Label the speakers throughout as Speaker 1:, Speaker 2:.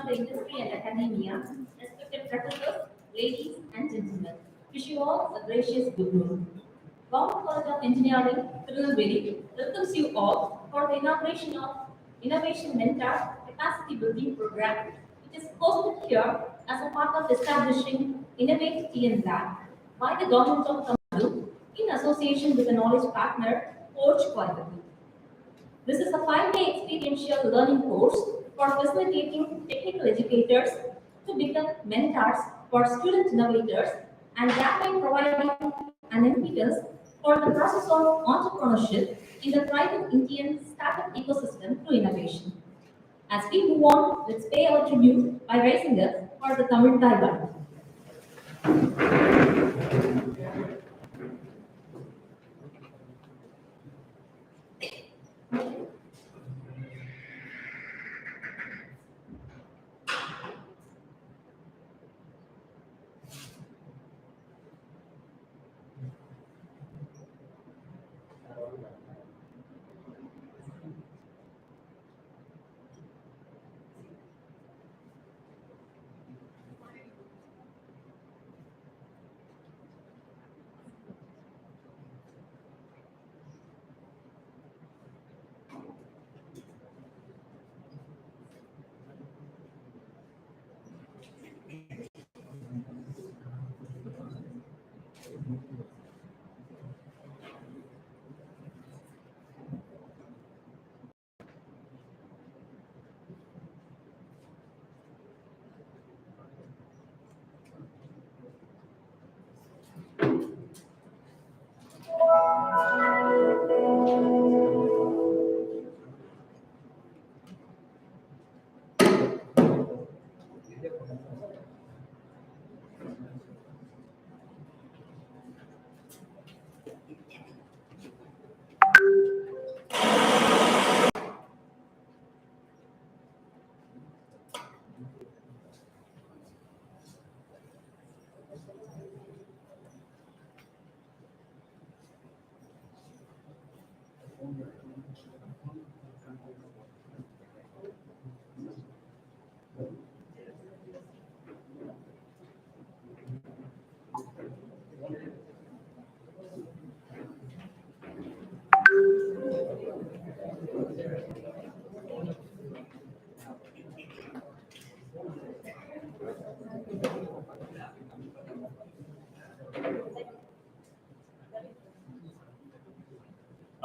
Speaker 1: the industry and academia, respected professors, ladies and gentlemen, wish you all a gracious good noon. Government College of Engineering, Tirunelveli welcomes you all for the inauguration of Innovation Mentor Capacity Building Program, which is hosted here as a part of establishing InnovateTN Lab by the Government of Tamil Nadu in association with a knowledge partner, Coach Coimbatore. This is a 5-day experiential learning course for facilitating technical educators to become mentors for student innovators and thereby providing an impetus for the process of entrepreneurship in the thriving Indian startup ecosystem to innovation. As we move on, let's pay our tribute by raising up for the Tamil Taiwan.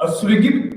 Speaker 2: A Swiggy.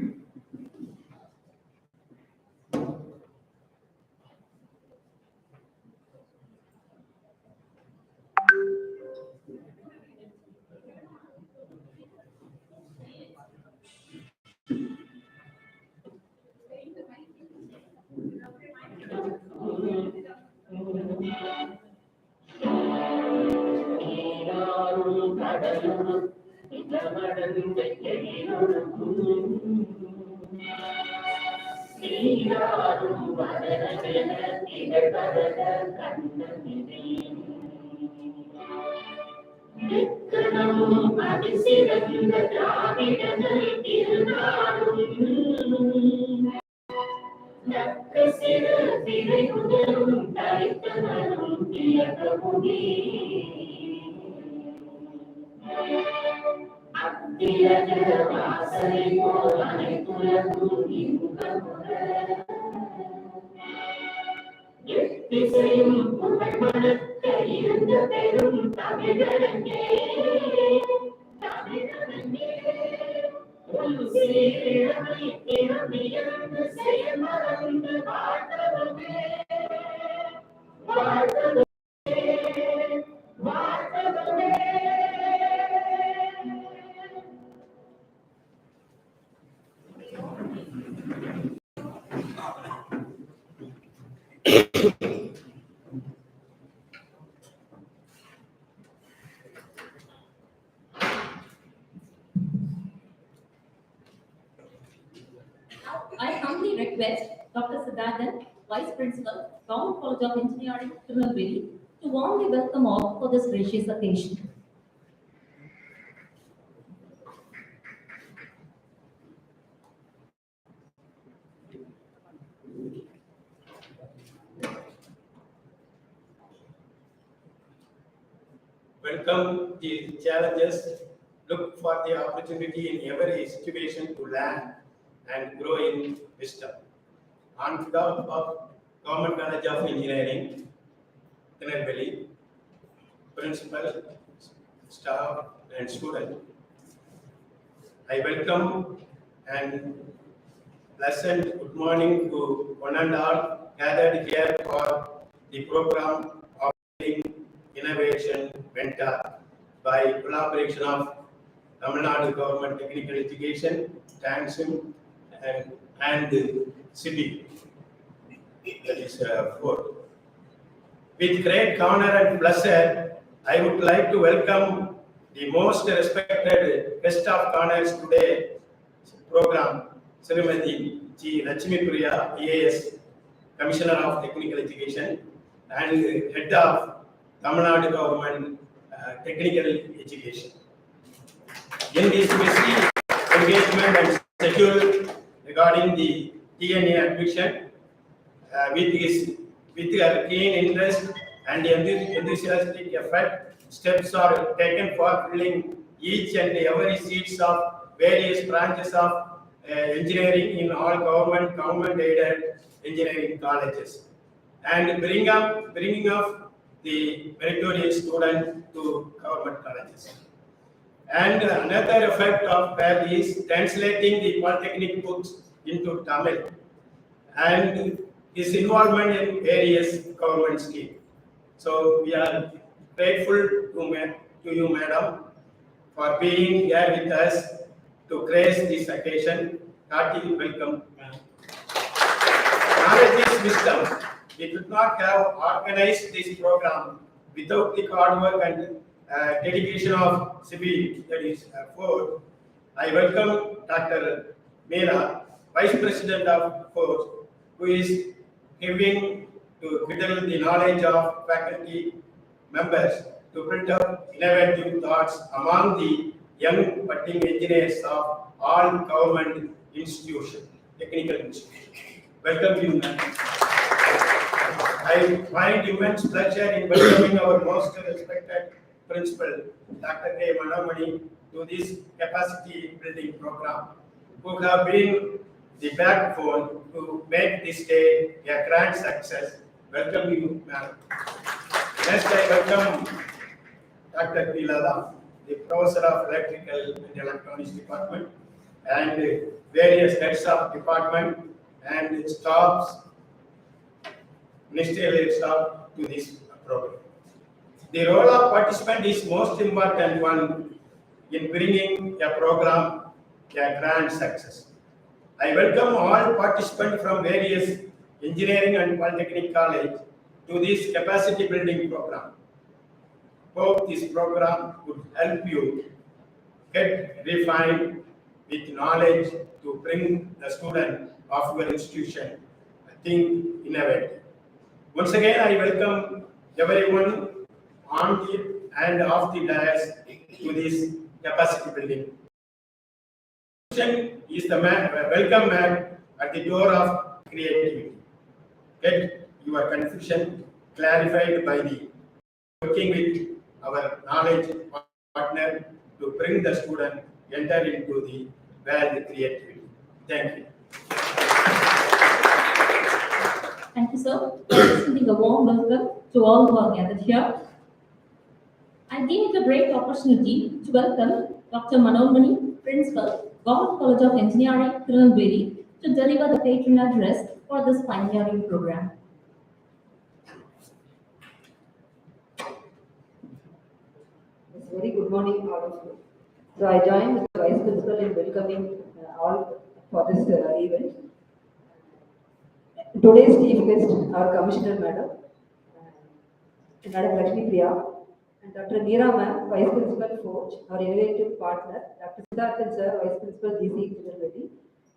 Speaker 1: I humbly request Dr. Siddharthan, Vice Principal, Government College of Engineering, Tirunelveli, to warmly welcome all for this gracious occasion.
Speaker 2: welcome the challenges, look for the opportunity in every situation to learn and grow in wisdom. On behalf of Government College of Engineering, Tirunelveli, principal, staff, and students, I welcome and pleasant good morning to one and all gathered here for the program of Innovation Mentor by collaboration of Tamil Nadu Government Technical Education, TANSIM, and CIBI, that is 4. With great honor and pleasure, I would like to welcome the most respected guest of honors today program, Srimati G. Lakshmi Priya, EAS, Commissioner of Technical Education and Head of Tamil Nadu Government Technical Education. In this busy engagement and schedule regarding the TNA admission, with her keen interest and enthusiastic effort, steps are taken for filling each and every seats of various branches of engineering in all government-aided engineering colleges, and bringing up the meritorious student to government colleges. And another effect of that is translating the polytechnic books into Tamil and his involvement in various government schemes. So we are grateful to you, madam, for being here with us to grace this occasion. Hearty welcome, ma'am. Knowledge is wisdom. We could not have organized this program without the hard work and dedication of CIBI, that is 4. I welcome Dr. Meera, Vice President of 4, who is giving to fiddle the knowledge of faculty members to build up innovative thoughts among the young budding engineers of all government institutions, technical institutions. Welcome you, ma'am. I find immense pleasure in welcoming our most respected principal, Dr. K. Manamani, to this capacity building program, who have been the backbone to make this day a grand success. Welcome you, ma'am. Next, I welcome Dr. P. Lala, the Professor of Electrical and Electronics Department, and various heads of department and staffs, ministerial staff to this program. The role of participant is most important one in bringing a program a grand success. I welcome all participants from various engineering and polytechnic college to this capacity building program. Hope this program would help you get refined with knowledge to bring the student of your institution think innovative. Once again, I welcome everyone on the and off the dais to this capacity building. Is the welcome mat at the door of creativity. Get your confusion clarified by the working with our knowledge partner to bring the student enter into the world creativity. Thank you.
Speaker 1: Thank you, sir. Extending a warm welcome to all who are gathered here. I deem it a great opportunity to welcome Dr. Manamani, Principal, Government College of Engineering, Tirunelveli, to deliver the patron address for this pioneering program.
Speaker 3: Very good morning, all of you. So I joined the Vice Principal in welcoming all for this event. Today's chief guest, our Commissioner Madam, Madam Lakshmi Priya, and Dr. Meera Ma'am, Vice Principal Forge, our innovative partner, Dr. Siddharthan Sir, Vice Principal GC Tirunelveli,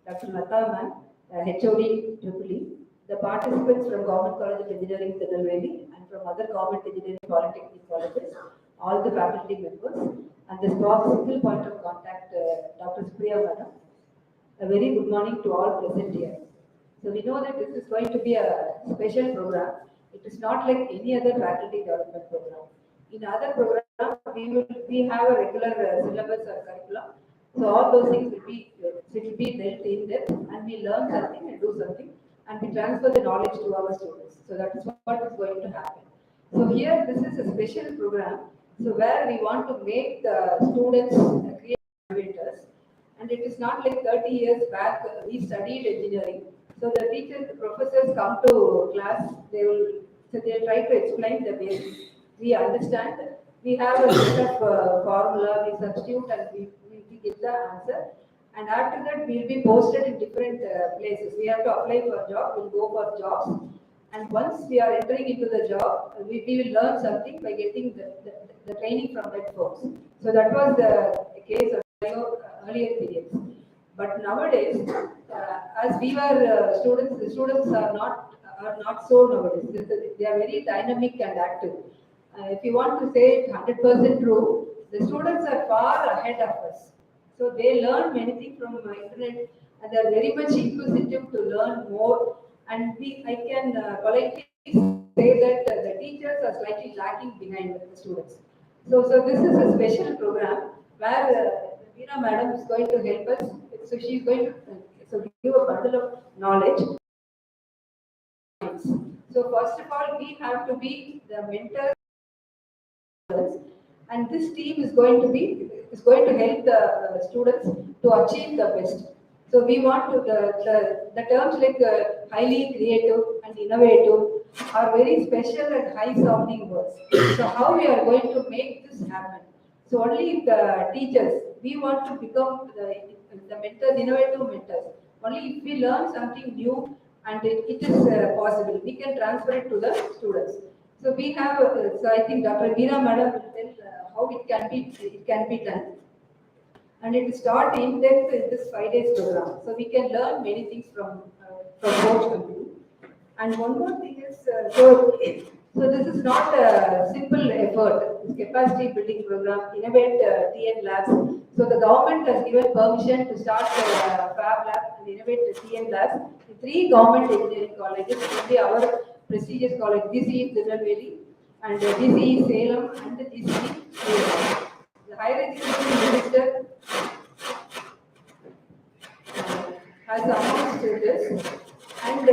Speaker 3: Dr. Lata Ma'am, HOD EEE, the participants from Government College of Engineering Tirunelveli and from other government engineering polytechnic colleges, all the faculty members, and the single point of contact, Dr. Priya Madam. A very good morning to all present here. So we know that this is going to be a special program. It is not like any other faculty development program. In other programs, we have a regular syllabus or curriculum. So all those things will be dealt in depth, and we learn something and do something, and we transfer the knowledge to our students. So that is what is going to happen. So here, this is a special program. So where we want to make the students create innovators, and it is not like 30 years back we studied engineering. So the teachers, the professors come to class, they try to explain the basics. We understand. We have a set of formula, we substitute and we get the answer. And after that, we'll be posted in different places. We have to apply for a job, we'll go for jobs. And once we are entering into the job, we will learn something by getting the training from that folks. So that was the case of earlier periods. But nowadays, as we were students, the students are not so nowadays. They are very dynamic and active. If you want to say it 100% true, the students are far ahead of us. So they learn many things from internet, and they are very much inquisitive to learn more. And I can politely say that the teachers are slightly lagging behind the students. So this is a special program where Veena madam is going to help us. So she is going to give a bundle of knowledge. So first of all, we have to be the mentors, and this team is going to help the students to achieve the best. So we want to the terms like highly creative and innovative are very special and high sounding words. So how we are going to make this happen? So only the teachers, we want to become the mentors, innovative mentors. Only if we learn something new and it is possible, we can transfer it to the students. So we have, so I think Dr. Veena madam will tell how it can be done. And it will start in depth in this 5 days program. So we can learn many things from coach company. And one more thing is, so this is not a simple effort. This capacity building program, InnovateTN Labs. So the government has given permission to start Fab Lab and InnovateTN Labs in 3 government engineering colleges, mainly our prestigious college, GCE Tirunelveli, and GCE Salem, and the GCE. The higher education minister has announced this, and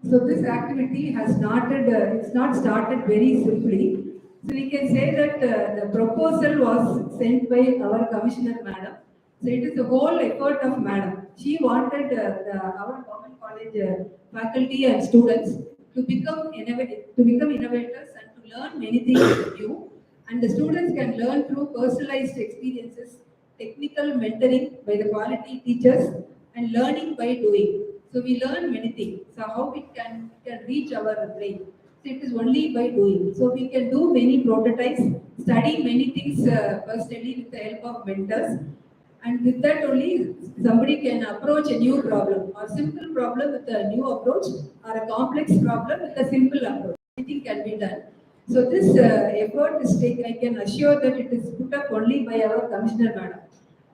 Speaker 3: so this activity has started, it's not started very simply. So we can say that the proposal was sent by our commissioner madam. So it is a whole effort of madam. She wanted our government college faculty and students to become innovators and to learn many things new. And the students can learn through personalized experiences, technical mentoring by the quality teachers, and learning by doing. So we learn many things. So how we can reach our brain. So it is only by doing. So we can do many prototypes, study many things personally with the help of mentors. And with that only somebody can approach a new problem or simple problem with a new approach, or a complex problem with a simple approach. Anything can be done. So this effort is taken, I can assure that it is put up only by our commissioner madam.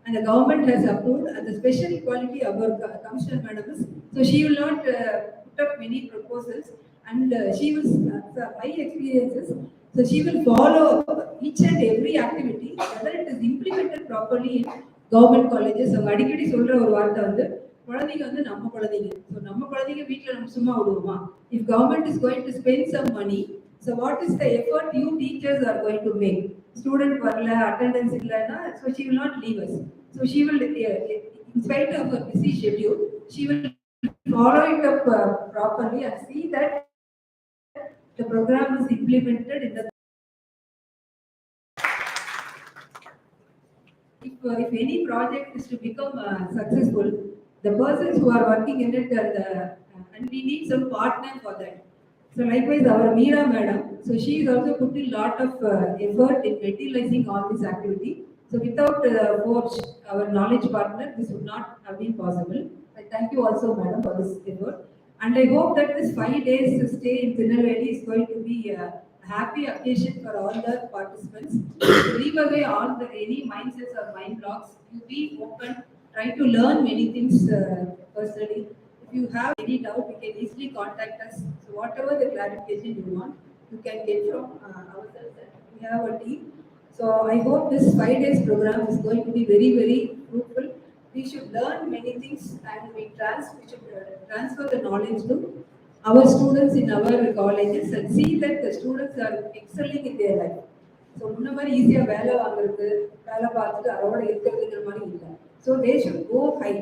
Speaker 3: And the government has approved, and the special quality of our commissioner madam is, so she will not put up many proposals, and she will, my experiences, so she will follow each and every activity, whether it is implemented properly in government colleges. அவங்க அடிக்கடி சொல்ற ஒரு வார்த்தை வந்து குழந்தைங்க வந்து நம்ம குழந்தைங்க. ஸோ நம்ம குழந்தைங்க வீட்டில் நம்ம சும்மா விடுவோமா? If government is going to spend some money, so what is the effort you teachers are going to make? Student வரல, attendance இல்லைன்னா, so she will not leave us. So she will, in spite of her busy schedule, she will follow it up properly and see that the program is implemented in the. If any project is to become successful, the persons who are working in it, and we need some partner for that. So likewise, our Meera madam, so she is also putting lot of effort in materializing all this activity. So without Forge, our knowledge partner, this would not have been possible. I thank you also, madam, for this effort. And I hope that this 5 days stay in Tirunelveli is going to be a happy occasion for all the participants to leave away all the any mindsets or mind blocks. You be open, try to learn many things personally. If you have any doubt, you can easily contact us. So whatever the clarification you want, you can get from ourselves. We have a team. So I hope this 5 days program is going to be very, very fruitful. We should learn many things and we should transfer the knowledge to our students in our colleges and see that the students are excelling in their life. So முன்ன மாதிரி ஈஸியாக வேலை வாங்குறது வேலை பார்த்துட்டு அதோட இருக்கிறதுங்கிற மாதிரி இல்லை so they should go high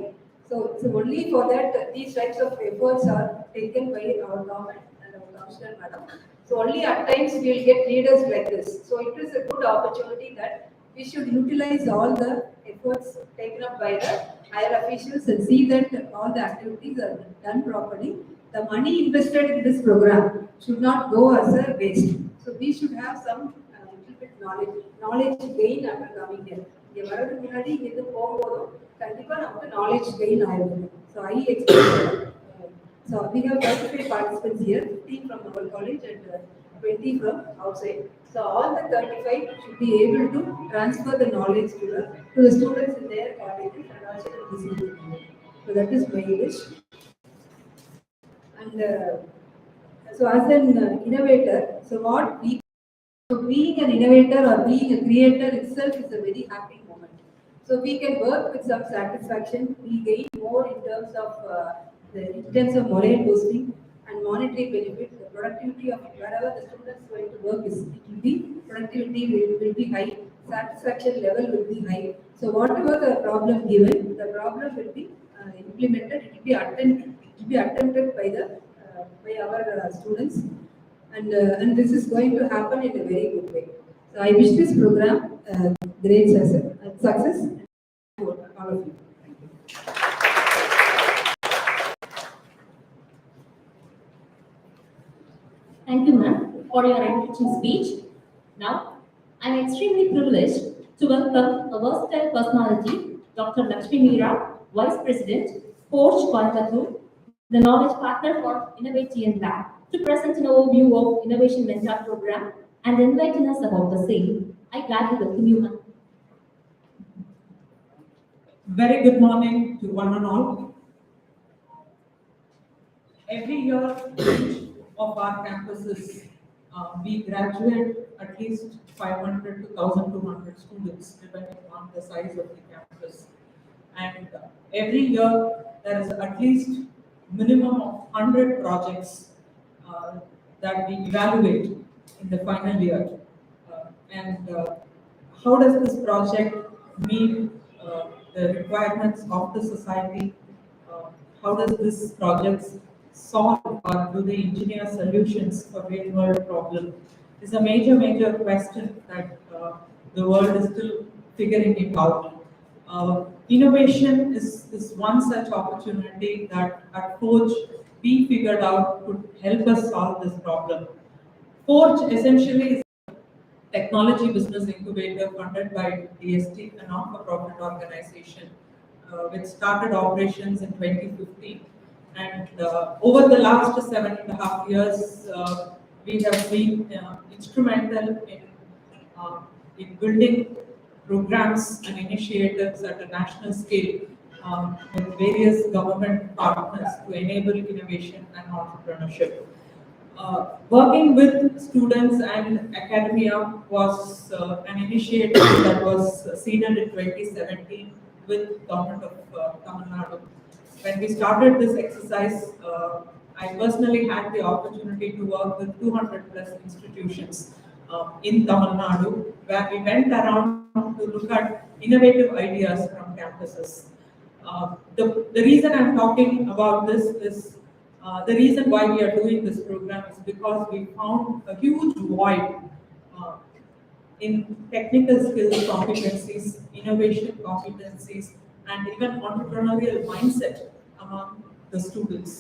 Speaker 3: so it's only for that these types of efforts are taken by our government and our commissioner madam so only at times we will get leaders like this so it is a good opportunity that we should utilize all the efforts taken up by the higher officials and see that all the activities are done properly. The money invested in this program should not go as a waste. So we should have some little bit knowledge gain after coming here. இங்க வரதுக்கு முன்னாடி இங்க இருந்து போகும்போதும் கண்டிப்பா நமக்கு knowledge gain ஆயிருக்கும். So I expect so we have 35 participants here, 15 from our college and 20 from outside. So all the 35 should be able to transfer the knowledge to the students in their colleges and also to the city. So that is my wish. And so as an innovator, so being an innovator or being a creator itself is a very happy moment. So we can work with some satisfaction. We gain more in terms of morale boosting and monetary benefit. The productivity of wherever the students are going to work is it will be productivity will be high. Satisfaction level will be high. So whatever the problem given, the problem will be implemented. It will be attempted by our students, and this is going to happen in a very good way. So I wish this program great success for all of you.
Speaker 1: Thank you, ma'am, for your enriching speech. Now, I am extremely privileged to welcome a versatile personality, Dr. Lakshmi Meera, Vice President, Forge Coimbatore, the knowledge partner for InnovateTN Lab, to present an overview of Innovation Mentor Program and enlighten us about the same. I gladly welcome you, ma'am.
Speaker 4: Very good morning to one and all. Every year, each of our campuses, we graduate at least 500 to 1,200 students, depending on the size of the campus. And every year, there is at least minimum of 100 projects that we evaluate in the final year. How does this project meet the requirements of the society? How does this project solve or do they engineer solutions for real world problems? It's a major question that the world is still figuring it out. Innovation is one such opportunity that at Forge we figured out could help us solve this problem. Forge essentially is a technology business incubator funded by DST, a non-for-profit organization, which started operations in 2015. And over the last 7.5 years, we have been instrumental in building programs and initiatives at a national scale with various government partners to enable innovation and entrepreneurship. Working with students and academia was an initiative that was seeded in 2017 with government of Tamil Nadu. When we started this exercise, I personally had the opportunity to work with 200 plus institutions in Tamil Nadu, where we went around to look at innovative ideas from campuses. The reason I'm talking about this is the reason why we are doing this program is because we found a huge void in technical skills competencies, innovation competencies, and even entrepreneurial mindset among the students.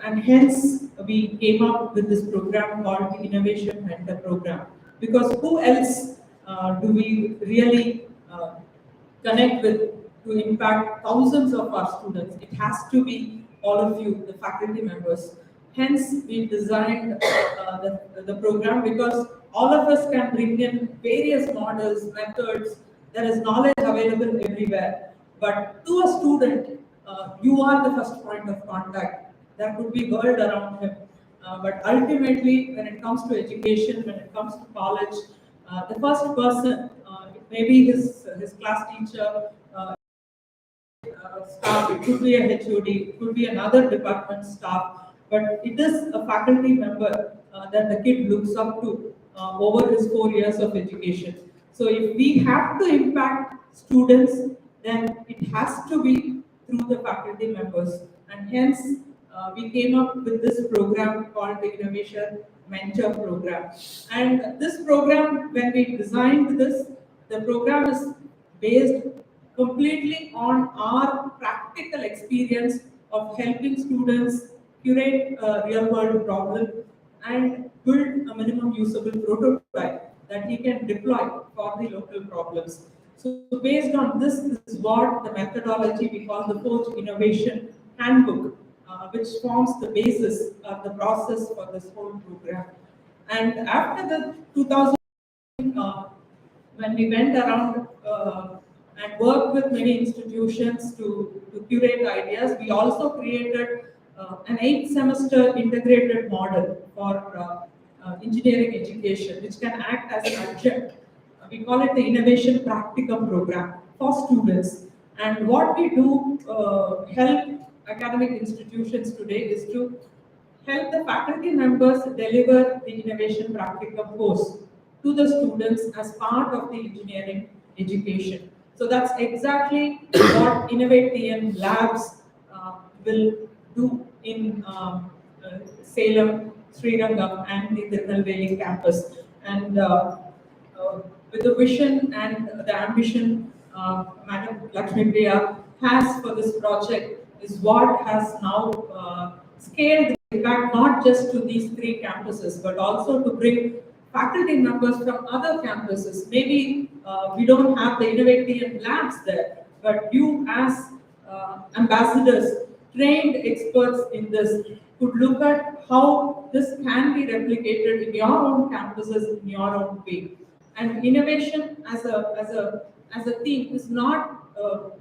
Speaker 4: And hence, we came up with this program called the Innovation Mentor Program. Because who else do we really connect with to impact thousands of our students? It has to be all of you, the faculty members. Hence, we designed the program because all of us can bring in various models, methods. There is knowledge available everywhere. But to a student, you are the first point of contact. There could be world around him. But ultimately, when it comes to education, when it comes to college, the first person, maybe his class teacher, staff, it could be a HOD, it could be another department staff, but it is a faculty member that the kid looks up to over his 4 years of education. So if we have to impact students, then it has to be through the faculty members. And hence, we came up with this program called the Innovation Mentor Program. And this program, when we designed this, the program is based completely on our practical experience of helping students curate a real world problem and build a minimum usable prototype that he can deploy for the local problems. So based on this is what the methodology we call the Forge Innovation Handbook, which forms the basis of the process for this whole program. And after the 2000, when we went around and worked with many institutions to curate ideas, we also created an 8-semester integrated model for engineering education, which can act as an adjunct. We call it the Innovation Practicum Program for students. And what we do help academic institutions today is to help the faculty members deliver the Innovation Practicum course to the students as part of the engineering education. So that's exactly what InnovateTN Labs will do in Salem, Srirangam, and the Tirunelveli campus. And with the vision and the ambition Madam Lakshmi Priya has for this project is what has now scaled the impact not just to these 3 campuses, but also to bring faculty members from other campuses. Maybe we don't have the InnovateTN Labs there, but you as ambassadors, trained experts in this, could look at how this can be replicated in your own campuses in your own way. And innovation as a theme is not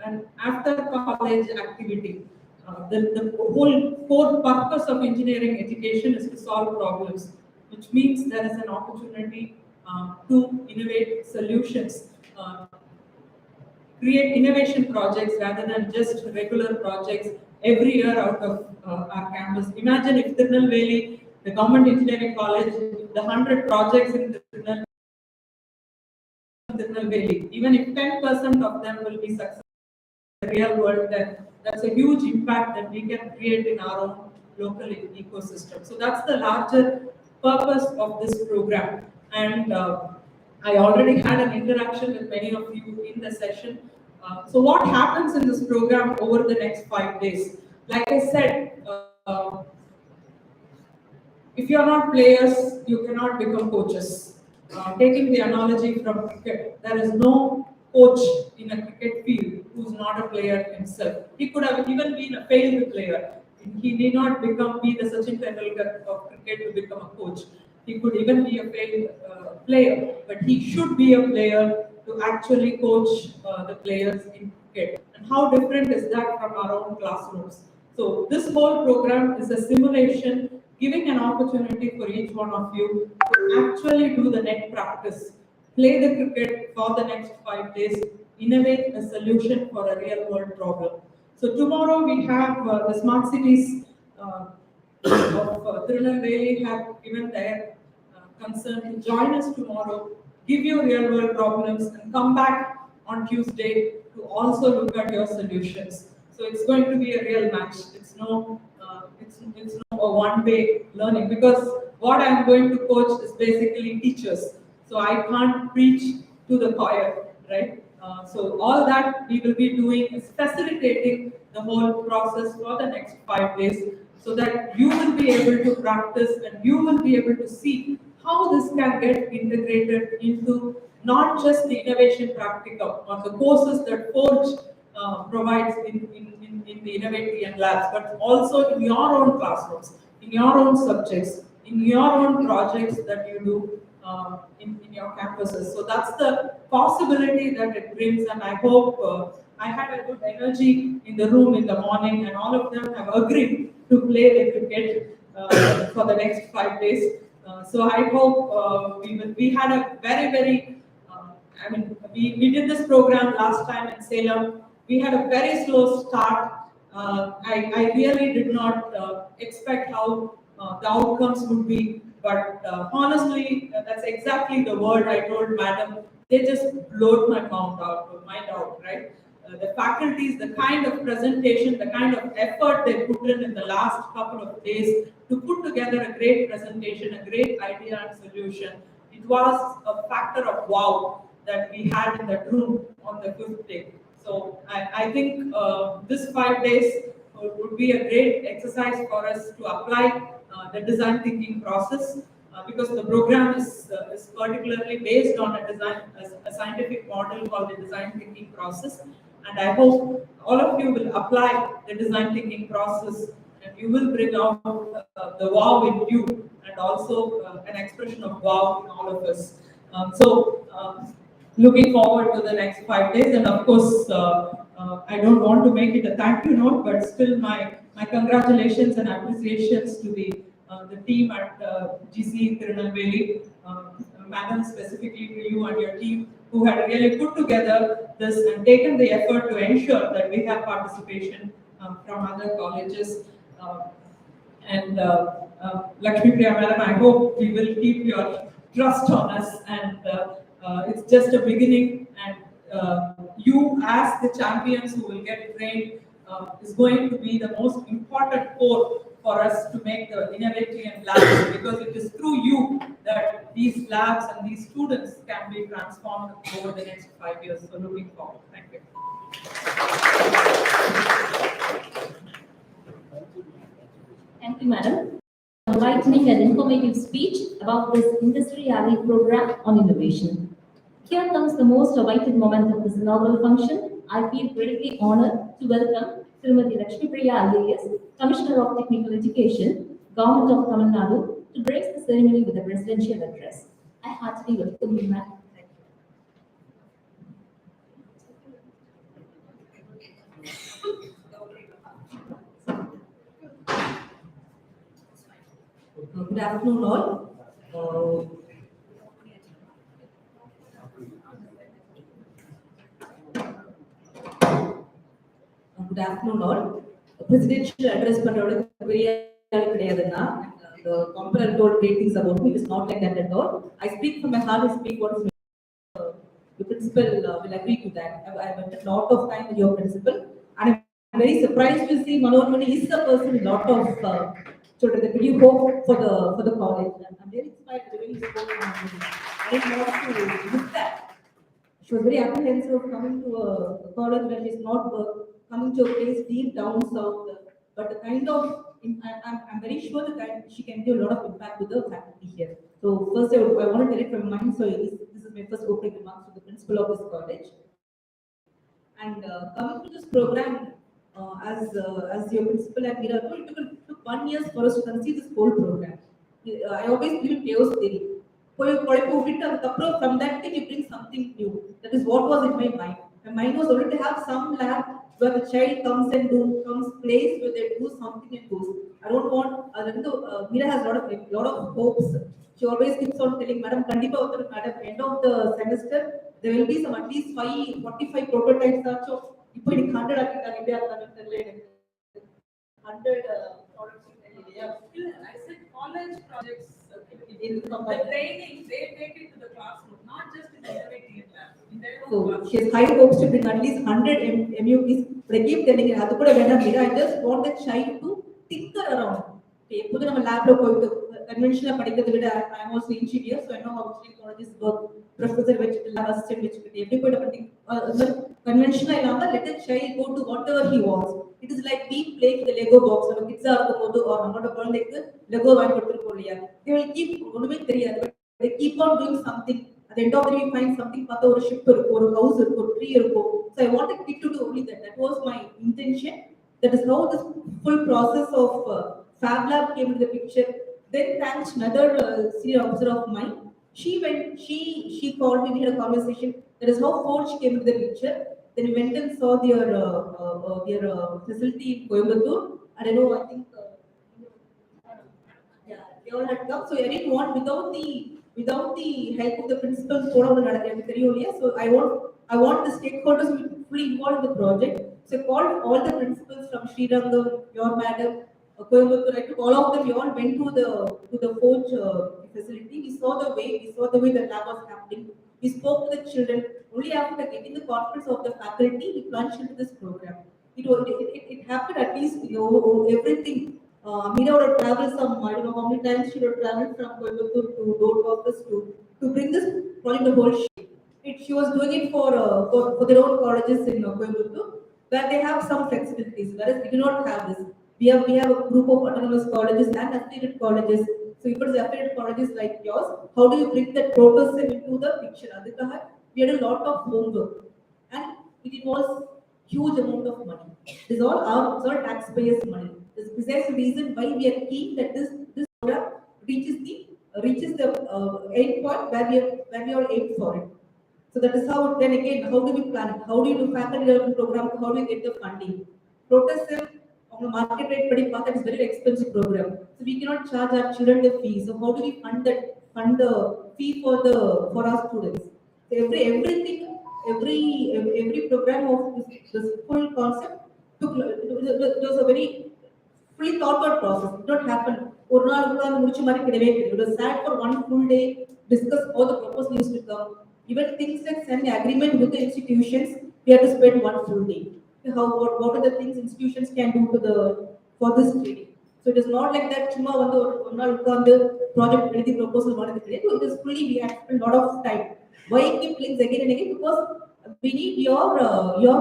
Speaker 4: an after college activity. The whole core purpose of engineering education is to solve problems, which means there is an opportunity to innovate solutions, create innovation projects rather than just regular projects every year out of our campus. Imagine if Tirunelveli, the government engineering college, the 100 projects in Tirunelveli, even if 10% of them will be successful in the real world, then that's a huge impact that we can create in our own local ecosystem. So that's the larger purpose of this program. And I already had an interaction with many of you in the session. So what happens in this program over the next 5 days? Like I said, if you are not players, you cannot become coaches. Taking the analogy from cricket, there is no coach in a cricket field who's not a player himself. He could have even been a failed player. He need not be the Sachin Tendulkar of cricket to become a coach. He could even be a failed player, but he should be a player to actually coach the players in cricket. And how different is that from our own classrooms? So this whole program is a simulation giving an opportunity for each one of you to actually do the net practice, play the cricket for the next 5 days, innovate a solution for a real world problem. So tomorrow we have the smart cities of Tirunelveli have given their concern to join us tomorrow, give you real world problems, and come back on Tuesday to also look at your solutions. So it's going to be a real match. It's no a one-way learning, because what I'm going to coach is basically teachers. So I can't preach to the choir, right? So all that we will be doing is facilitating the whole process for the next 5 days, so that you will be able to practice and you will be able to see how this can get integrated into not just the innovation practicum or the courses that Forge provides in the InnovateTN Labs, but also in your own classrooms. in your own subjects, in your own projects that you do in your campuses. So that's the possibility that it brings, and I hope I had a good energy in the room in the morning, and all of them have agreed to play the cricket for the next 5 days. So I hope we had a very we did this program last time in Salem. We had a very slow start. I really did not expect how the outcomes would be, but honestly, that's exactly the word I told Madam. They just blowed my mind out, right? The faculties, the kind of presentation, the kind of effort they put in the last couple of days to put together a great presentation, a great idea and solution. It was a factor of wow that we had in that room on the 5th day. So I think this 5 days would be a great exercise for us to apply the design thinking process because the program is particularly based on a scientific model called the design thinking process. And I hope all of you will apply the design thinking process and you will bring out the wow in you and also an expression of wow in all of us. Looking forward to the next 5 days, and of course, I don't want to make it a thank you note, but still my congratulations and appreciations to the team at GC Tirunelveli, Madam, specifically to you and your team, who had really put together this and taken the effort to ensure that we have participation from other colleges. Lakshmi Priya Madam, I hope we will keep your trust on us, and it's just a beginning, and you as the champions who will get trained is going to be the most important core for us to make the InnovateTN labs, because it is through you that these labs and these students can be transformed over the next 5 years. So looking forward. Thank you.
Speaker 1: Thank you, Madam, for enlightening and informative speech about this Industry Alley program on innovation. Here comes the most awaited moment of this inaugural function. I feel greatly honored to welcome Srimati Lakshmi Priya IAS, Commissioner of Technical Education, Government of Tamil Nadu, to grace the ceremony with a presidential address. I heartily welcome you, ma'am. Thank you.
Speaker 3: Good afternoon, all. Good afternoon, all. Presidential address பண்றோட பெரிய ஆள் கிடையாதுன்னா the competent told great things about me. It is not like that at all. I speak from my heart. I speak what is the principal will agree to that. I spent a lot of time with your principal, and I'm very surprised to see Manohar is the person with a lot of children. The new hope for the college. And I'm very inspired. The way he spoke. I didn't want to miss that. She was very apprehensive of coming to a college where she's not coming to a place deep down south. But the kind of, I'm very sure that she can do a lot of impact to the faculty here. So first, I want to tell it from mine. So this is my first opening remarks to the principal of this college. And coming to this program as your principal at Mira, it took 1 year for us to conceive this whole program. I always believe in chaos theory. From that thing, you bring something new. That is what was in my mind. My mind was already to have some lab where the child comes plays, where they do something and goes. I don't want. Mira has a lot of hopes. She always keeps on telling, Madam, Kandipa, Madam, end of the semester, there will be some at least 45 prototypes. So, if we 100, 100 products.
Speaker 4: I said college projects. The training, they take it to the classroom, not just in the InnovateTN lab.
Speaker 3: So she has high hopes to bring at least 100 MUPs. But I keep telling her, I just want the child to tinker around. Put them a lab conventional I'm also engineer, so I know how technologists work. Professor lab assistant everybody conventional let the child go to whatever he wants. It is like we playing the Lego box. Our kids are or like the Lego they will keep they keep on doing something. At the end of the day, we find something or a ship or a house or a tree. So I wanted kid to do only that. That was my intention. That is how this full process of
Speaker 5: Fab Lab came into the picture. Then thanks another senior officer of mine. She called me. We had a conversation. That is how Forge came into the picture. Then we went and saw their facility in Coimbatore. And I know I think yeah, they all had come. So I didn't want without the help of the principals. So I want the stakeholders to be fully involved in the project. So I called all the principals from Srirangam, your madam, Coimbatore. I took all of them. We all went to the Forge facility. We saw the way the lab was happening. We spoke to the children. Only after getting the confidence of the faculty, we plunged into this program. It happened at least everything. Meena would have traveled some, I don't know how many times she would have traveled from Coimbatore to Road Office to bring this project the whole shape. She was doing it for their own colleges in Coimbatore, where they have some flexibilities, whereas we do not have this. We have a group of autonomous colleges and affiliated colleges. So if it's affiliated colleges like yours, how do you bring that prototype into the picture? Adhikaha, we had a lot of homework, and it involves huge amount of money. It's all taxpayers' money. This is the reason why we are keen that this program reaches the end point where we all aim for it. So that is how. Then again, how do we plan it? How do you do faculty development program? How do you get the funding? Protest on the market rate pretty fast. That is very expensive program. So we cannot charge our children the fee. So how do we fund the fee for our students? So every program of this full concept it was a very fully thought out process. It did not happen. ஒரு நாள் உட்கார்ந்து முடிச்ச மாதிரி கிடையவே கிடையாது. It was sat for one full day, discuss all the proposals used to come. Even things like signing agreement with the institutions, we have to spend one full day. What are the things institutions can do for this training? So it is not like that. சும்மா வந்து ஒரு நாள் உட்கார்ந்து project எழுதி proposal பண்ணது கிடையாது. It is fully we have to spend a lot of time. Why keep links again and again? Because we need your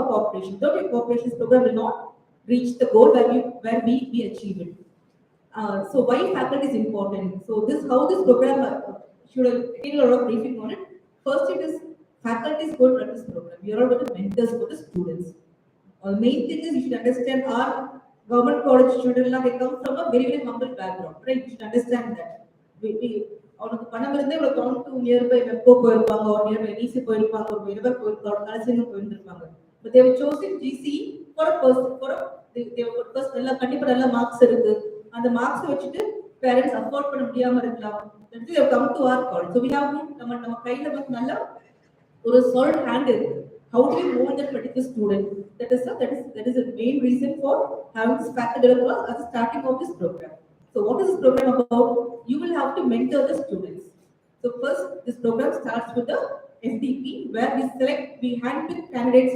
Speaker 5: cooperation. Without your cooperation, this program will not reach the goal where we achieve it. So why faculty is important? So how this program should have taken a lot of briefing on it. First, it is faculty is going to run this program. We are all going to mentors for the students. Main thing is you should understand our government college children they come from a very humble background, right? You should understand that. அவனுக்கு பணம் இருந்தே இவ்வளவு count to nearby வெப்போ போயிருப்பாங்க ஒரு nearby நீசி போயிருப்பாங்க ஒரு விரவர் போயிருப்பாங்க கலசிங்கம் போயிருந்திருப்பாங்க but they have chosen GC for a person they first கண்டிப்பா நல்ல மார்க்ஸ் இருக்கு அந்த மார்க்ஸ் வச்சுட்டு பேரண்ட்ஸ் அஃபோர்ட் பண்ண முடியாம இருக்கலாம் they have come to our college so we have to நம்ம கையில வந்து நல்ல ஒரு solid hand இருக்கு how do we mold that particular student that is the main reason for having this faculty development as a starting of this program. So what is this program about? You will have to mentor the students. So first, this program starts with the SDP, where we handpick candidates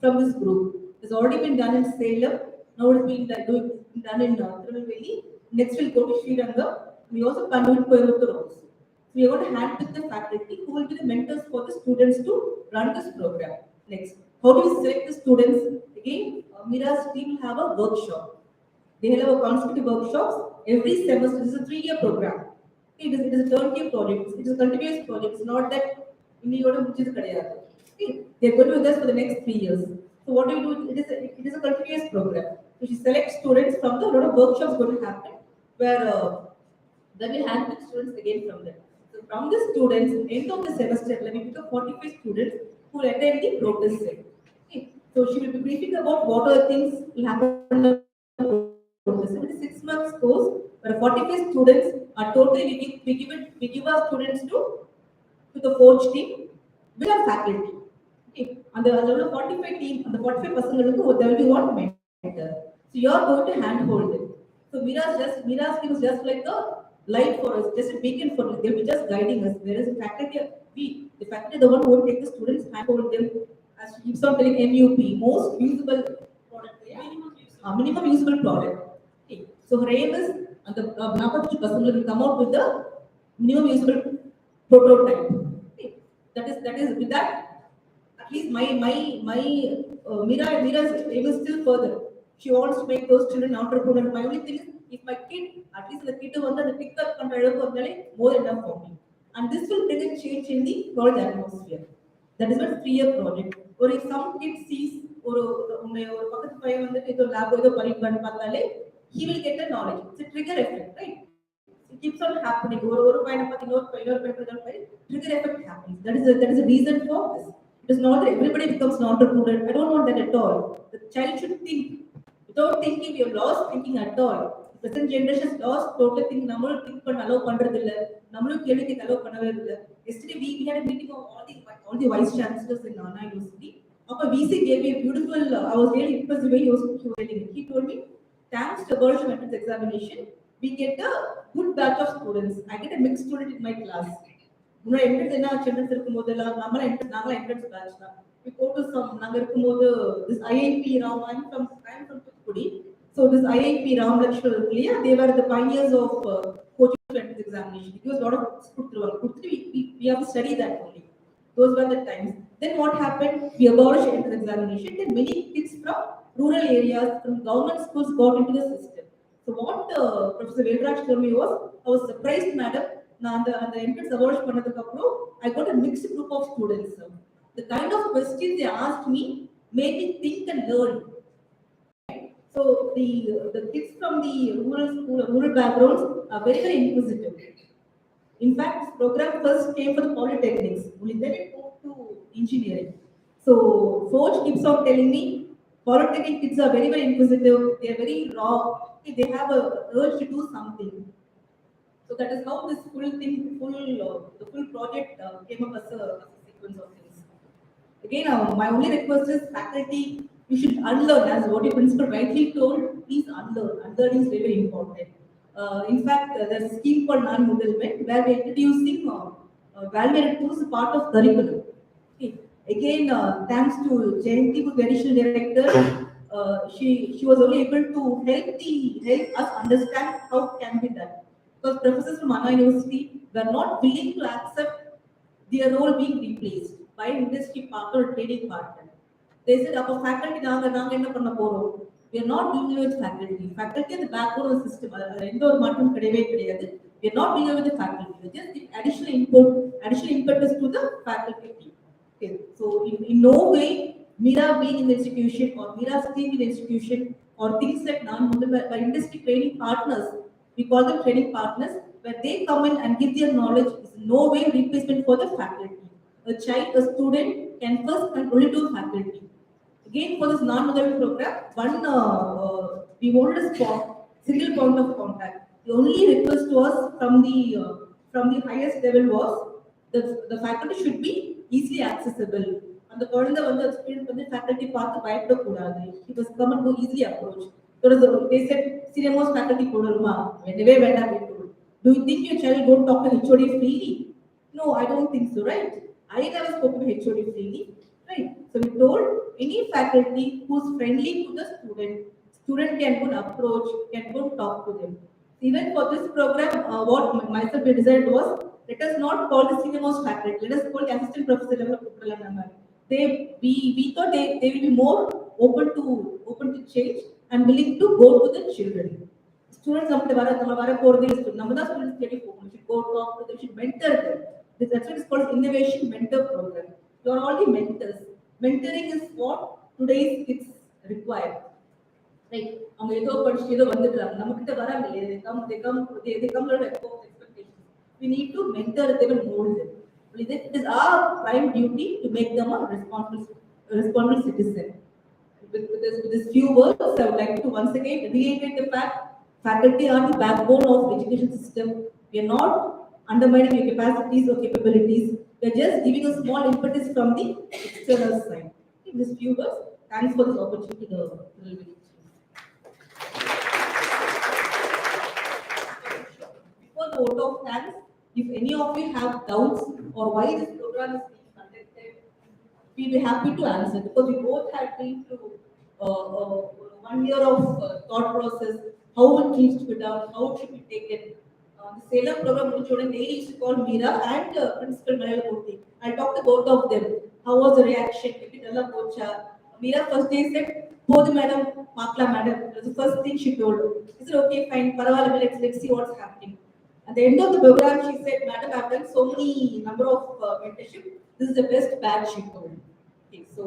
Speaker 5: from this group. It's already been done in Salem. Now it's being done in Tirunelveli. Next we'll go to Srirangam. We also can do it Coimbatore also. So we are going to handpick the faculty who will be the mentors for the students to run this program. Next, how do we select the students? Again, Mira's team will have a workshop. They will have a consecutive workshops every semester. This is a 3-year program. It is a turnkey project. It is a continuous project. It's not that they are going to be with us for the next 3 years. So what do you do? It is a continuous program. So she selects students from a lot of workshops going to happen where then we handpick students again from them. So from the students, end of the semester, let me pick up 45 students who will attend the protest set. Okay. So she will be briefing about what are the things will happen. It is 6 months course, where 45 students are totally we give our students to the Forge team with our faculty. Okay, and the 45 team and the 45 பசங்களுக்கு there will be one mentor. So you are going to handhold them. So Mira's team is just like a light for us, just a beacon for us. They will be just guiding us. Whereas the faculty the one who will take the students, handhold them, as she keeps on telling MUP, most usable product. Minimum usable product. Okay. So her aim is and the Napachi person will come out with the minimum usable prototype. Okay. That is with that at least my Mira's aim is still further. She wants to make those children entrepreneurs. My only thing is if my kid at least the kid வந்து அந்த pick up பண்ற அளவுக்கு வந்தாலே more than enough for me. And this will bring a change in the college atmosphere. That is a 3-year project. Or if some kid sees ஒரு பக்கத்து பையன் வந்து ஏதோ லேப் ஏதோ பண்ணிட்டு பார்த்தாலே he will get the knowledge. It's a trigger effect, right? It keeps on happening. Trigger effect happens. That is a reason for this. It is not that everybody becomes an entrepreneur. I don't want that at all. The child should think. Without thinking, we have lost thinking at all. The present generation has lost total thinking. Nammal think for allow pandradilla. Nammalu kelvikku allow பண்ணவே இல்ல. Yesterday we had a meeting of all the vice chancellors in Nana University. Upper VC gave me a beautiful. I was really impressed the way he was telling it. He told me, thanks to Abolition Entrance Examination, we get a good batch of students. I get a mixed student in my class. முன்னாடி entrance என்ன entrance இருக்கும்போதெல்லாம் நாங்களா entrance batch தான். We go to some நாங்க இருக்கும்போது this IIP Ram, I'm from Thuthukudi. So this IIP Ram lecture இருக்கு இல்லையா, they were the pioneers of coaching for entrance examination. It was a lot of we have to study that only. Those were the times. Then what happened? We abolished entrance examination. Then many kids from rural areas, from government schools got into the system. So what Professor Velraj told me was, I was surprised, madam. நான் அந்த entrance abolish பண்ணதுக்கு அப்புறம் I got a mixed group of students. The kind of questions they asked me made me think and learn. So the kids from the rural backgrounds are very, very inquisitive. In fact, this program first came for the polytechnics. Only then it moved to engineering. So Forge keeps on telling me, polytechnic kids are very, very inquisitive. They are very raw. They have a urge to do something. So that is how this the full project came up as a sequence of things. Again, my only request is faculty, you should unlearn, as what your principal rightly told, please unlearn. Unlearning is very, very important. In fact, there's a scheme called non-middlemen where we're introducing validated tools as part of curriculum. Okay. Again, thanks to Jayanti, who's the additional director, she was only able to help us understand how it can be done. Because professors from Anna University were not willing to accept their role being replaced by industry partner or trading partner. They said, "Our faculty நாங்க என்ன பண்ண போறோம்? We are not dealing with faculty. Faculty is the backbone of the system. எந்த ஒரு மாற்றம் கிடையவே கிடையாது. We are not dealing with the faculty. We just give additional impetus to the faculty team." Okay. So in no way Mira being in the institution or Mira's team in the institution or things like by industry training partners. We call them training partners, where they come in and give their knowledge is no way replacement for the faculty. A student can first and only do faculty. Again, for this non-model program, we wanted a single point of contact. The only request was from the highest level was the faculty should be easily accessible. And the student வந்து faculty பார்த்து பயப்படக்கூடாது. He was come and go easily approach. So they said, "Cinemas faculty போடணுமா? Anyway, வேண்டாம்." Do you think your child won't talk to HOD freely? No, I don't think so, right? I never spoke to HOD freely, right? So we told any faculty who's friendly to the student can go and approach, can go and talk to them. Even for this program, what myself decided was, let us not call the cinemas faculty. Let us call the assistant professor level of we thought they will be more open to change and willing to go to the children. Students நம்ம வர போறதே நம்ம தான் students தேடி போகணும். We should go talk to them, we should mentor them. That's what is called innovation mentor program. You are all the mentors. Mentoring is what today's kids require. Right? அவங்க ஏதோ படிச்சு ஏதோ வந்துட்டாங்க. நம்ம கிட்ட வராங்க இல்லையா? They come with expectations. We need to mentor them and mold them. It is our prime duty to make them a responsible citizen. With this few words, I would like to once again reiterate the fact faculty are the backbone of education system. We are not undermining your capacities or capabilities. We are just giving a small impetus from the external side. In this few words, thanks for this opportunity. Before the vote of thanks, if any of you have doubts or why this program is being conducted, we'll be happy to answer, because we both have been through 1 year of thought process, how it needs to be done, how it should be taken. The Salem program, which daily used to call Meera and Principal Malayalakurthi. I'll talk to both of them. How was the reaction? Meera first day said, "Podi madam, Makla madam." That's the first thing she told. She said, "Okay, fine, Paravala, let's see what's happening." At the end of the program, she said, "Madam, I've done so many number of mentorship. This is the best batch," she told. Okay, so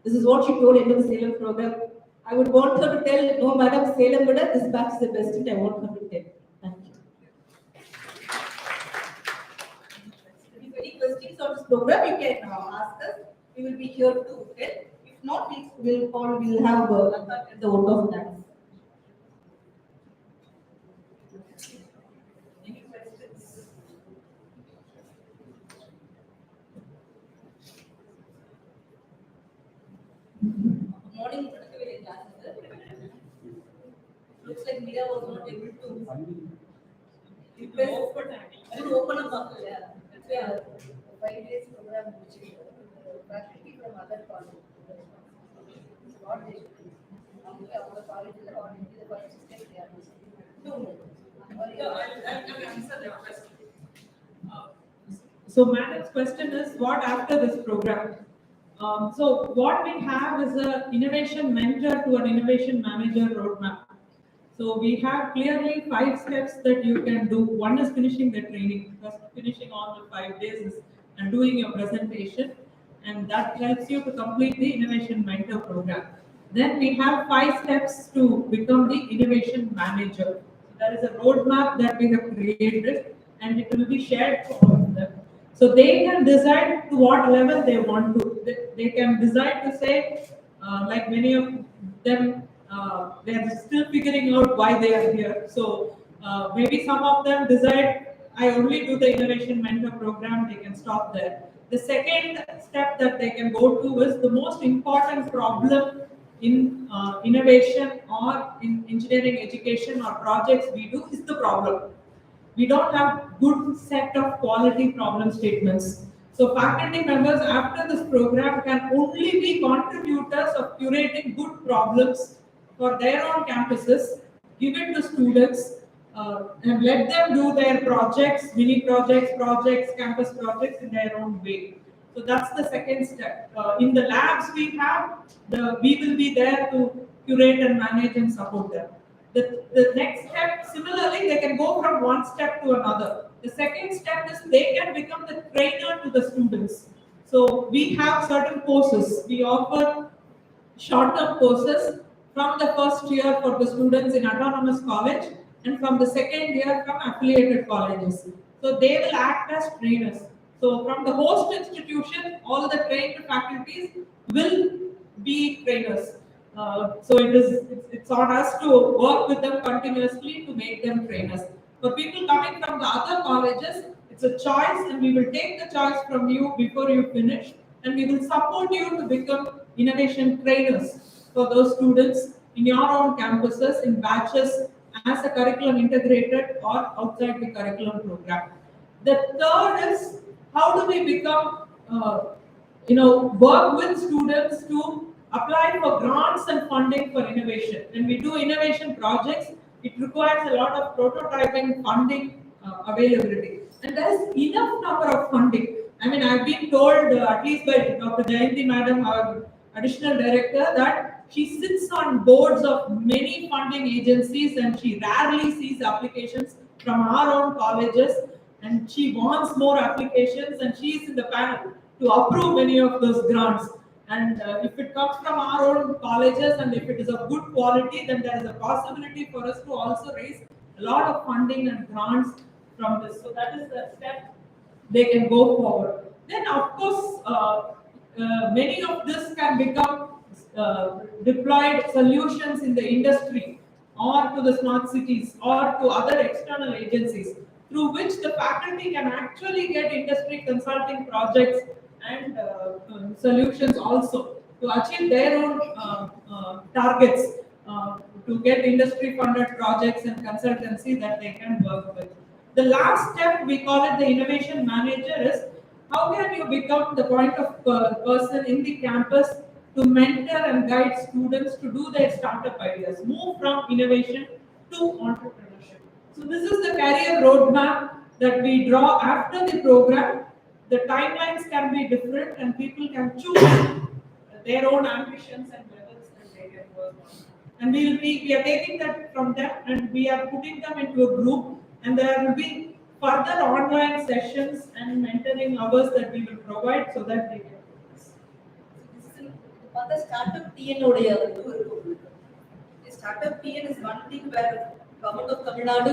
Speaker 5: this is what she told end of the Salem program. I would want her to tell, no, Madam Salem, this batch is the best, and I want her to tell. Thank you. If any questions on this program, you can ask us. We will be here to tell. If not, we'll have the vote of thanks. Any questions? Morning, looks like Mira was not able to. Open up. Yeah.
Speaker 3: 5 days program which faculty from other colleges. What they should do. Our college is on the first step they are
Speaker 5: No.
Speaker 4: I'll answer that question. So Madam's question is, what after this program? So what we have is an innovation mentor to an innovation manager roadmap. So we have clearly 5 steps that you can do. One is finishing the training, first finishing all the 5 days and doing your presentation, and that helps you to complete the innovation mentor program. Then we have 5 steps to become the innovation manager. So there is a roadmap that we have created, and it will be shared for all of them. So they can decide to what level they want to. They can decide to say, like many of them, they are still figuring out why they are here. So maybe some of them decide, I only do the innovation mentor program, they can stop there. The second step that they can go to is the most important problem in innovation or in engineering education or projects we do is the problem. We don't have good set of quality problem statements. So faculty members after this program can only be contributors of curating good problems for their own campuses, give it to students, and let them do their projects, mini projects, campus projects in their own way. So that's the second step. In the labs we will be there to curate and manage and support them. The next step, similarly, they can go from one step to another. The second step is they can become the trainer to the students. So we have certain courses. We offer short-term courses from the first year for the students in autonomous college and from the second year from affiliated colleges. So they will act as trainers. So from the host institution, all the trained faculties will be trainers. So it's on us to work with them continuously to make them trainers. For people coming from the other colleges, it's a choice, and we will take the choice from you before you finish, and we will support you to become innovation trainers for those students in your own campuses in batches as a curriculum integrated or outside the curriculum program. The third is, how do we become work with students to apply for grants and funding for innovation. When we do innovation projects, it requires a lot of prototyping, funding availability. And there is enough number of funding. I mean, I've been told, at least by Dr. Jayanti Madam, our additional director, that she sits on boards of many funding agencies and she rarely sees applications from our own colleges, and she wants more applications, and she is in the panel to approve many of those grants. And if it comes from our own colleges and if it is of good quality, then there is a possibility for us to also raise a lot of funding and grants from this. So that is the step they can go forward. Then of course, many of this can become deployed solutions in the industry or to the smart cities or to other external agencies, through which the faculty can actually get industry consulting projects and solutions also to achieve their own targets, to get industry funded projects and consultancy that they can work with. The last step, we call it the innovation manager, is how can you become the point of person in the campus to mentor and guide students to do their startup ideas, move from innovation to entrepreneurship. So this is the career roadmap that we draw after the program. The timelines can be different and people can choose their own ambitions and levels that they can work on. And we are taking that from them and we are putting them into a group, and there will be further online sessions and mentoring hours that we will provide so that they can do this.
Speaker 5: Startup TN startup PN is one thing where government of Tamil Nadu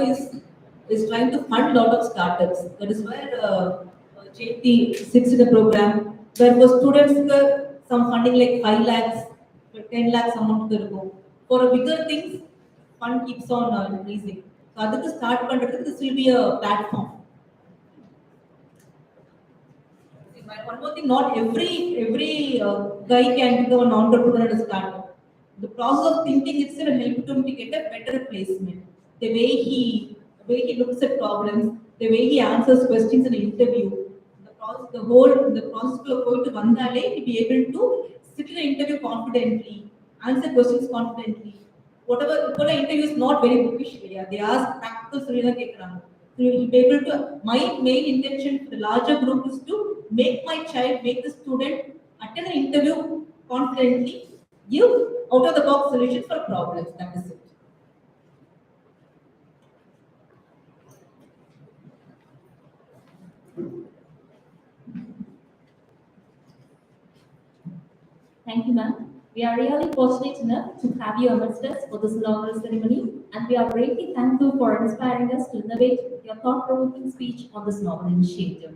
Speaker 5: is trying to fund a lot of startups. That is where JT sits in a program where for students some funding like 5 lakhs, 10 lakhs amount to go. For a bigger things, fund keeps on increasing. So other start funding, this will be a platform. One more thing, not every guy can become an entrepreneur and a startup. The process of thinking itself will help him to get a better placement. The way he looks at problems, the way he answers questions in an interview, the process of going to Vandale, he'll be able to sit in an interview confidently, answer questions confidently. Whatever interview is not very bookish, they ask practical solution. So you will be able to, my main intention for the larger group is to make the student attend an interview confidently, give out of the box solutions for problems. That is it.
Speaker 1: Thank you, ma'am. We are really fortunate enough to have you amongst us for this inaugural ceremony, and we are greatly thankful for inspiring us to innovate with your thought-provoking speech on this novel initiative.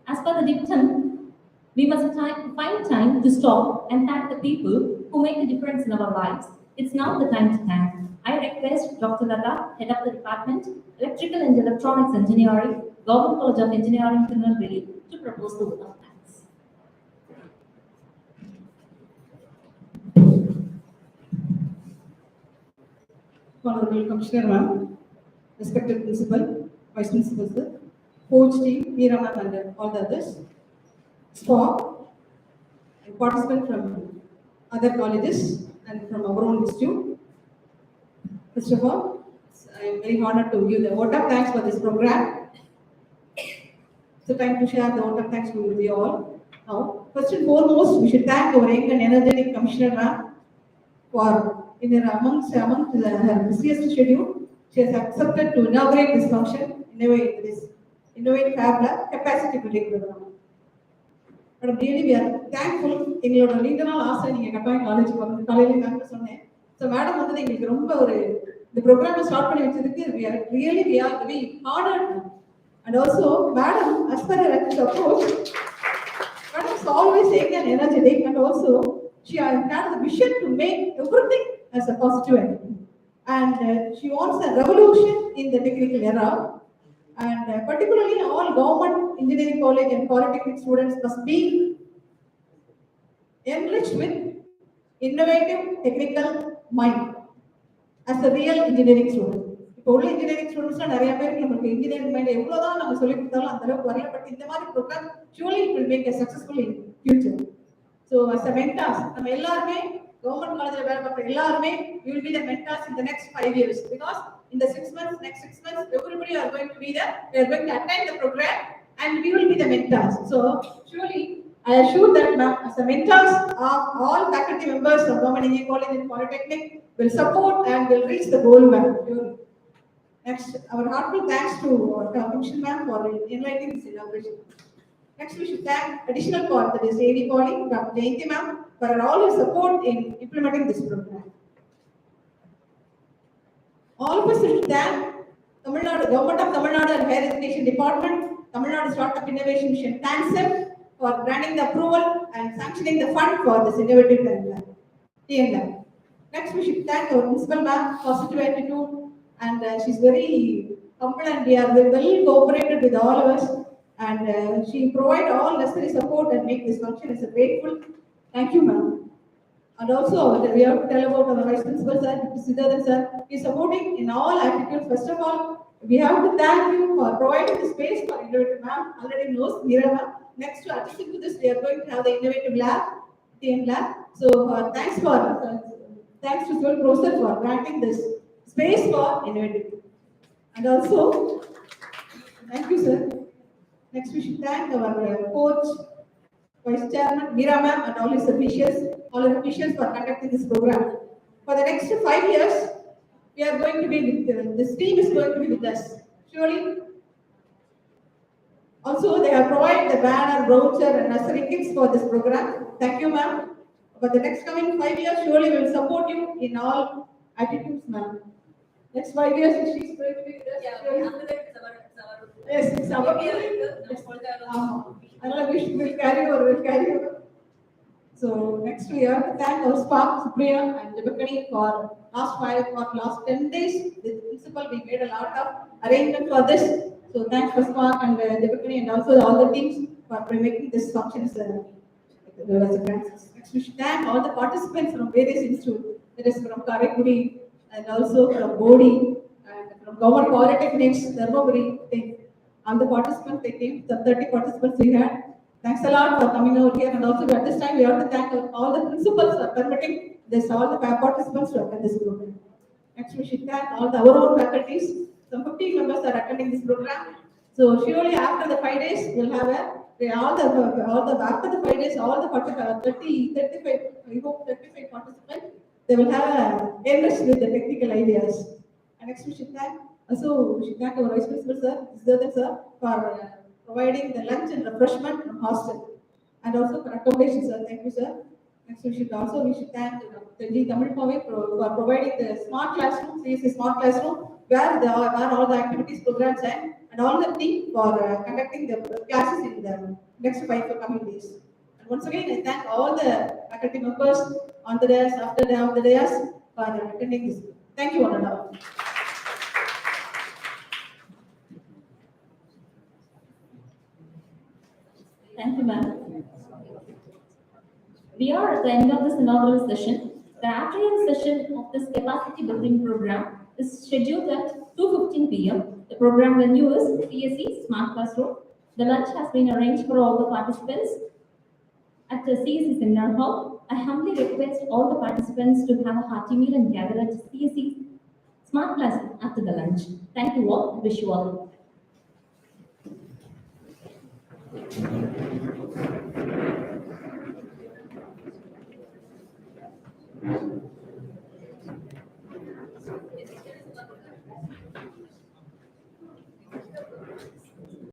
Speaker 1: As per the dictum, we must find time to stop and thank the people who make a difference in our lives. It's now the time to thank. I request Dr. Lata, Head of the Department, Electrical and Electronics Engineering, Government College of Engineering, Tirunelveli, to propose the vote of thanks.
Speaker 3: Honorable Commissioner Ma'am, respected Principal, Vice Principal Sir, coach team, Meera Ma'am and all the others, staff, and participants from other colleges and from our own institute. First of all, I am very honored to give the vote of thanks for this program. It's a time to share the vote of thanks with you all. Now, first and foremost, we should thank our young and energetic Commissioner Ma'am for amongst her busiest schedule, she has accepted to inaugurate this function, Innovate Fab Lab capacity building program. But really, we are thankful. எங்களோட நீண்ட நாள் ஆசை நீங்க கட்டாயம் காலேஜுக்கு வந்து காலையில நான் சொன்னேன். ஸோ மேடம் வந்து எங்களுக்கு ரொம்ப இந்த ப்ரோக்ராம் ஸ்டார்ட் பண்ணி வச்சதுக்கு we are very honored. And also, madam, as per her approach, madam is always saying and energetic, and also she has the vision to make everything as a positive entity. And she wants a revolution in the technical era. And particularly all government engineering college and polytechnic students must be enriched with innovative technical mind as a real engineering student. இப்போ உள்ள engineering ஸ்டூடெண்ட்ஸ்லாம் நிறைய பேருக்கு நமக்கு engineering mind எவ்வளோதான் நம்ம சொல்லி கொடுத்தாலும் அந்த அளவுக்கு வரல. பட் இந்த மாதிரி program surely it will make a successful in future. So as a mentors, நம்ம எல்லாருமே கவர்மெண்ட் காலேஜ்ல வேலை பார்க்குற எல்லாருமே we will be the mentors in the next 5 years, because in the next 6 months everybody are going to be there. We are going to attend the program and we will be the mentors. So surely I assure that as the mentors of all faculty members of government engineering college and polytechnic will support and will reach the goal. Next, our heartfelt thanks to our Commissioner Ma'am for enlightening this inauguration. Next, we should thank additional part, that is AD Poly, Dr. Jayanti Ma'am, for all his support in implementing this program. All of us should thank Tamil Nadu, Government of Tamil Nadu and Higher Education Department, Tamil Nadu Startup Innovation Mission. Thanks them for granting the approval and sanctioning the fund for this innovative TN Lab. Next, we should thank our Principal Ma'am, positive attitude, and she's very humble, and we are well cooperated with all of us, and she provide all necessary support and make this function as a grateful. Thank you, ma'am. And also we have to tell about our Vice Principal sir, Siddharthan sir. He is supporting in all attitudes. First of all, we have to thank you for providing the space for innovative ma'am. Already knows Meera ma'am. Next, to addition to this, we are going to have the innovative lab, TN Lab. So thanks to Sol Professor for granting this space for innovative. And also, thank you, sir. Next, we should thank our coach, Vice Chairman, Meera Ma'am, and all her officials for conducting this program. For the next 5 years, we are going to be with this team is going to be with us. Surely. Also, they have provided the banner, brochure, and nursery kits for this program. Thank you, ma'am.
Speaker 5: But the next coming 5 years, surely we will support you in all attitudes, ma'am. Next 5 years, she's going to be with us. Yes, it's our we'll carry over, we'll carry over. So next we have to thank our Spark, Supriya and Jabakani for last 10 days. With the principal, we made a lot of arrangement for this. So thanks for Spark and Jabakani and also all the teams for making this function as a grand success. Next we should thank all the participants from various institutes. That is from Karakuri and also from Bodhi and from Government Polytechnics, Dharmaburi. All the participants, they came, the 30 participants we had. Thanks a lot for coming over here, and also at this time we have to thank all the principals for permitting this, all the participants to attend this program. Next, we should thank all our own faculties. Some 50 members are attending this program. So surely after the 5 days, we'll have after the 5 days, all the 35, we hope 35 participants, they will have a enriched with the technical ideas. And next, we should thank our Vice Principal Sir, Siddharthan Sir, for providing the lunch and refreshment from hostel, and also for accommodation, sir. Thank you, sir. Next, we should thank the Tamil Pove for providing the smart classroom, CSC smart classroom, where all the activities programs and all the team for conducting the classes in the next 5 coming days. And once again, I thank all the faculty members on the days, after the days for attending this. Thank you, one and all.
Speaker 1: Thank you, ma'am. We are at the end of this inaugural session. The afternoon session of this capacity building program is scheduled at 2:15 p.m. The program venue is CSE Smart Classroom. The lunch has been arranged for all the participants at the CSE Seminar Hall. I humbly request all the participants to have a hearty meal and gather at CSE Smart Classroom after the lunch. Thank you all. Wish you all.